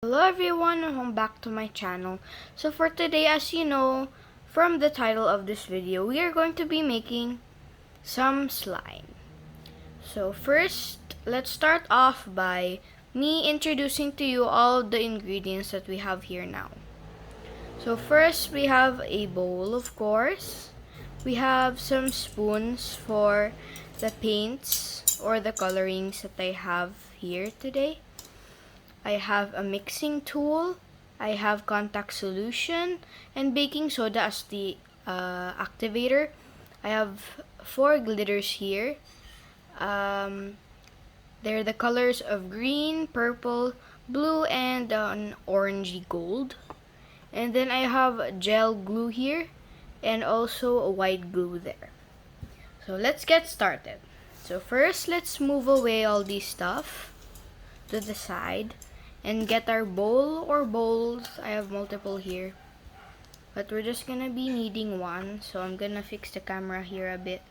Hello everyone, welcome back to my channel. So for today, as you know from the title of this video, we are going to be making some slime. So first, let's start off by me introducing to you all of the ingredients that we have here now. So first, we have a bowl, of course. We have some spoons for the paints or the colorings that I have here today. I have a mixing tool, I have contact solution, and baking soda as the activator. I have 4 glitters here. They're the colors of green, purple, blue, and an orangey gold. And then I have gel glue here, and also a white glue there. So let's get started. So first, let's move away all this stuff to the side and get our bowl or bowls. I have multiple here, but we're just gonna be needing one, so I'm gonna fix the camera here a bit.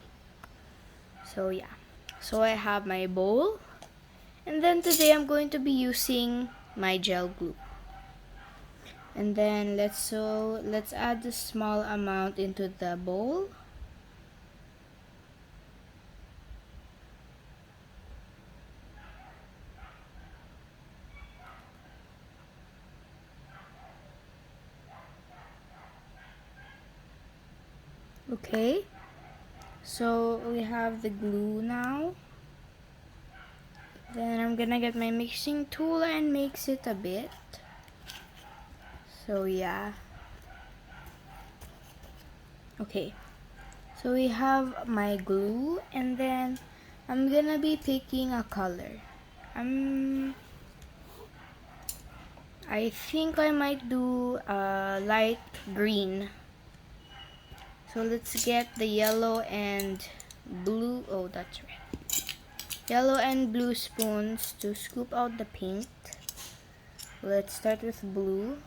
So yeah, so I have my bowl, and then today I'm going to be using my gel glue. And then let's add a small amount into the bowl. Okay, so we have the glue now. Then I'm gonna get my mixing tool and mix it a bit. So yeah. Okay. So we have my glue, and then I'm gonna be picking a color. I think I might do light green. So let's get the yellow and blue. Oh, that's right. Yellow and blue spoons to scoop out the paint. Let's start with blue.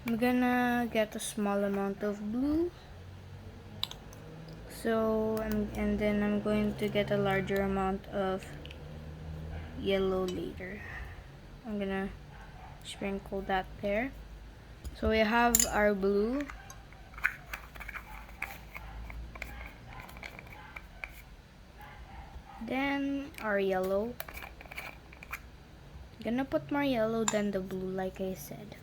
I'm gonna get a small amount of blue. And then I'm going to get a larger amount of yellow later. I'm gonna sprinkle that there. So we have our blue. Then our yellow. I'm gonna put more yellow than the blue, like I said.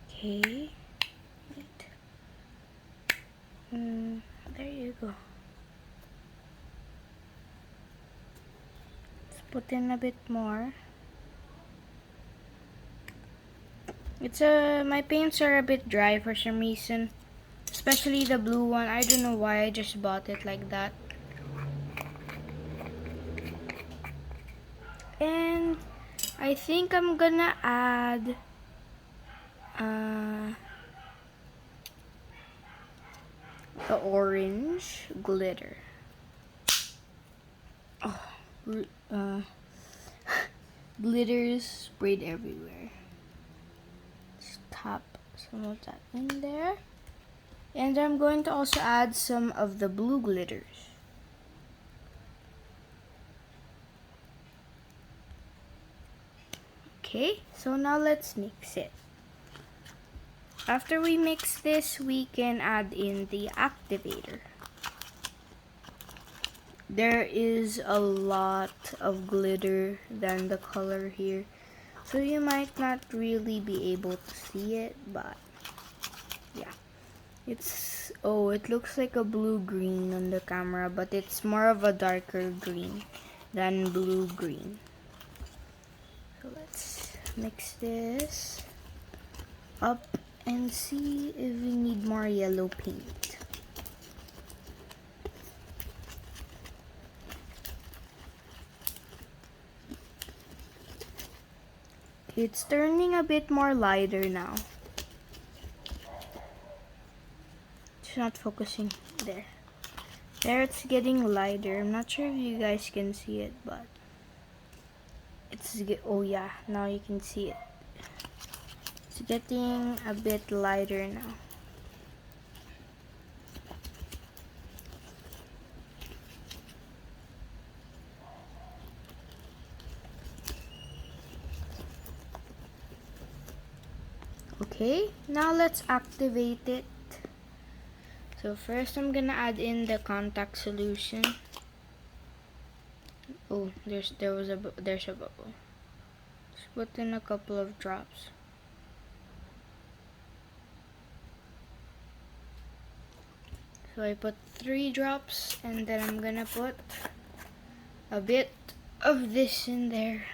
Okay. Wait. There you go. Let's put in a bit more. My paints are a bit dry for some reason, especially the blue one. I don't know why, I just bought it like that. And I think I'm gonna add the orange glitter. Oh, glitters sprayed everywhere. Let's tap some of that in there. And I'm going to also add some of the blue glitters. Okay, so now let's mix it. After we mix this, we can add in the activator. There is a lot of glitter than the color here, so you might not really be able to see it, but yeah. It looks like a blue-green on the camera, but it's more of a darker green than blue-green. So let's mix this up and see if we need more yellow paint. It's turning a bit more lighter now. It's not focusing. There. There, it's getting lighter. I'm not sure if you guys can see it, but oh yeah, now you can see it. It's getting a bit lighter now. Okay, now let's activate it. So first I'm gonna add in the contact solution. Oh, there's a bubble. Let's put in a couple of drops. So I put 3 drops, and then I'm gonna put a bit of this in there.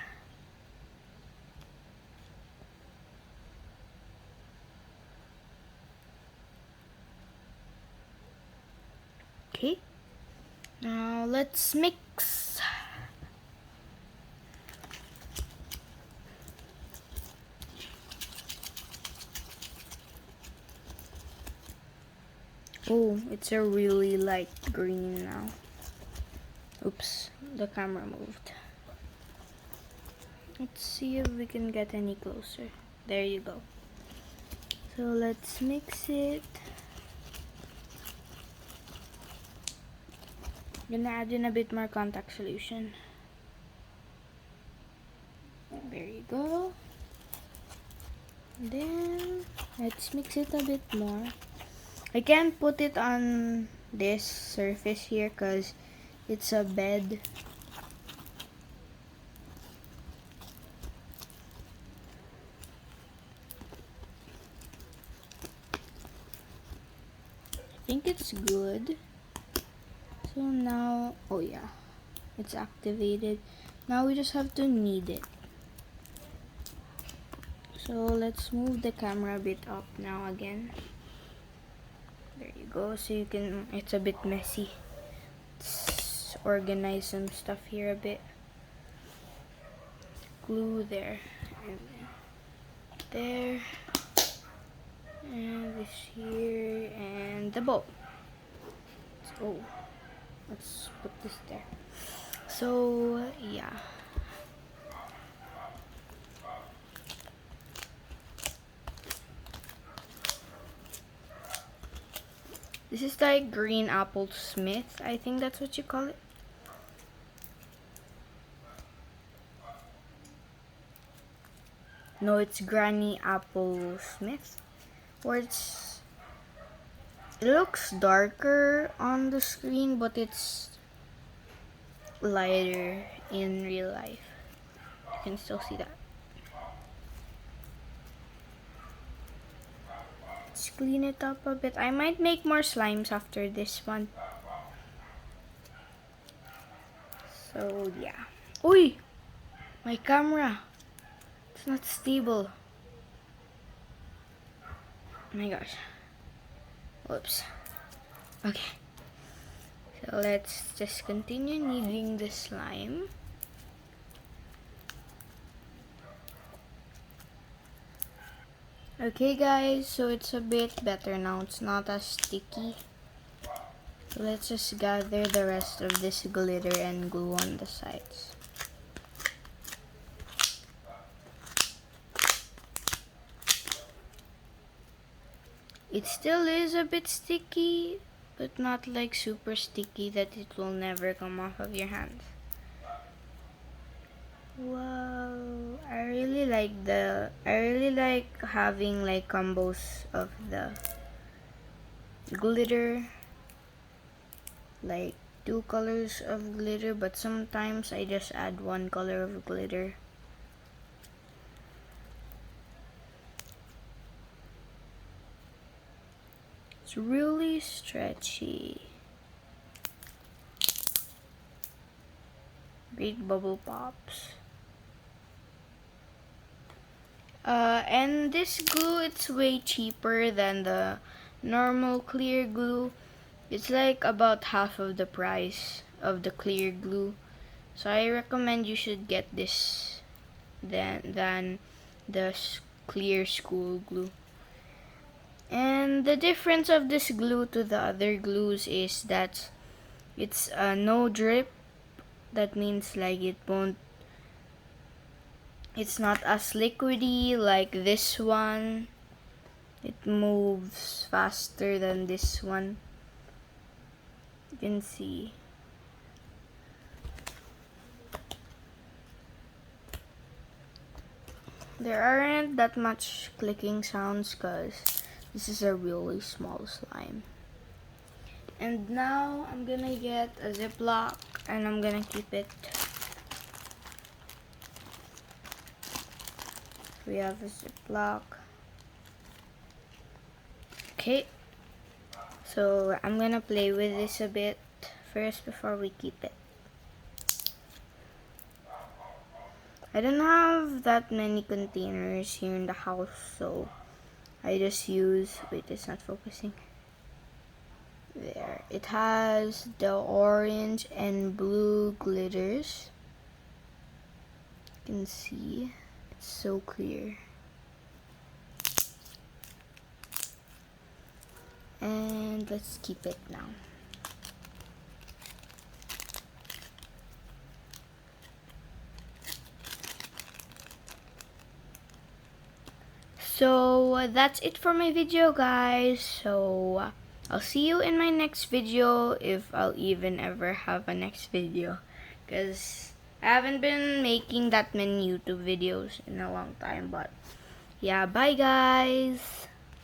Okay, now let's mix. Oh, it's a really light green now. Oops, the camera moved. Let's see if we can get any closer. There you go. So let's mix it. Gonna add in a bit more contact solution. There you go. Then let's mix it a bit more. I can't put it on this surface here because it's a bed. I think it's good. So now, oh yeah, it's activated. Now we just have to knead it. So let's move the camera a bit up now again. There you go. So you can, it's a bit messy. Let's organize some stuff here a bit. Glue there, and there, and this here, and the bow. So let's put this there. So yeah. This is like green apple smith. I think that's what you call it. No, it's Granny Apple Smith. Or it looks darker on the screen, but it's lighter in real life. You can still see that. Let's clean it up a bit. I might make more slimes after this one. So yeah. Uy! My camera. It's not stable. Oh my gosh. Whoops. Okay. So let's just continue kneading the slime. Okay guys, so it's a bit better now. It's not as sticky. So let's just gather the rest of this glitter and glue on the sides. It still is a bit sticky, but not like super sticky that it will never come off of your hands. Wow, I really like having like combos of the glitter, like 2 colors of glitter, but sometimes I just add 1 color of glitter. It's really stretchy. Great bubble pops. And this glue, it's way cheaper than the normal clear glue. It's like about half of the price of the clear glue. So I recommend you should get this than the clear school glue. And the difference of this glue to the other glues is that it's no drip. That means like it's not as liquidy like this one. It moves faster than this one. You can see. There aren't that much clicking sounds because this is a really small slime. And now I'm gonna get a Ziploc and I'm gonna keep it. We have a Ziploc. Okay, so I'm gonna play with this a bit first before we keep it. I don't have that many containers here in the house, so I just use, wait, it's not focusing. There, it has the orange and blue glitters. You can see, it's so clear. And let's keep it now. So that's it for my video, guys. So I'll see you in my next video, if I'll even ever have a next video, because I haven't been making that many YouTube videos in a long time. But yeah, bye guys.